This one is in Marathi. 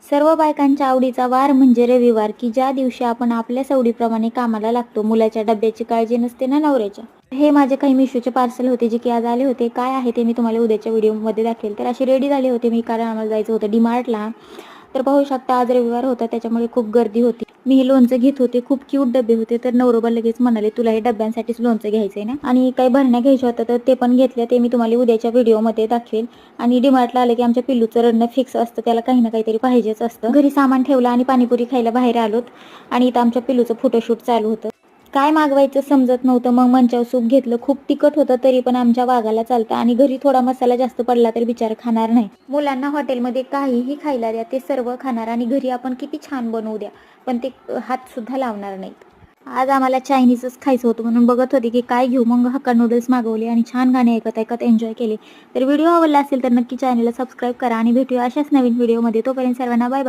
सर्व बायकांच्या आवडीचा वार म्हणजे रविवार, की ज्या दिवशी आपण आपल्या सवडीप्रमाणे कामाला लागतो. मुलाच्या डब्याची काळजी नसते ना नवऱ्याच्या. हे माझे काही मिशोचे पार्सल होते जे की आज आले होते. काय आहे ते मी तुम्हाला उद्याच्या व्हिडिओमध्ये दाखवेल. तर अशी रेडी झाले होते मी, कारण आम्हाला जायचं होतं डीमार्टला. तर पाहू शकता आज रविवार होता, त्याच्यामुळे खूप गर्दी होती. मी हे लोणचं घेत होते, खूप क्यूट डबे होते. तर नवरोबा लगेच म्हणाले, तुला हे डब्यांसाठीच लोणचं घ्यायचंय ना. आणि काही भरण्या घ्यायच्या होत्या, तर ते पण घेतल्या. ते मी तुम्हाला उद्याच्या व्हिडिओमध्ये दाखवेल. आणि डीमार्टला आलं की आमच्या पिल्लूचं रडणं फिक्स असतं, त्याला काही ना काहीतरी पाहिजेच असतं. घरी सामान ठेवलं आणि पाणीपुरी खायला बाहेर आलोत. आणि इथं आमच्या पिल्लूचं फोटोशूट चालू होतं. काय मागवायचं समजत नव्हतं. मग मंचाव सूप घेतलं. खूप तिखट होतं, तरी पण आमच्या वाघाला चालतं. आणि घरी थोडा मसाला जास्त पडला तर बिचारा खाणार नाही. मुलांना हॉटेलमध्ये काहीही खायला द्या, ते सर्व खाणार. आणि घरी आपण किती छान बनवू द्या, पण ते हात सुद्धा लावणार नाहीत. आज आम्हाला चायनीजच खायचं होतं, म्हणून बघत होते की काय घेऊ. मग हक्का नूडल्स मागवले आणि छान गाणे ऐकत ऐकत एन्जॉय केले. तर व्हिडिओ आवडला असेल तर नक्की चॅनलला सबस्क्राईब करा आणि भेटूया अशाच नवीन व्हिडिओमध्ये. तोपर्यंत सर्वांना बाय बाय.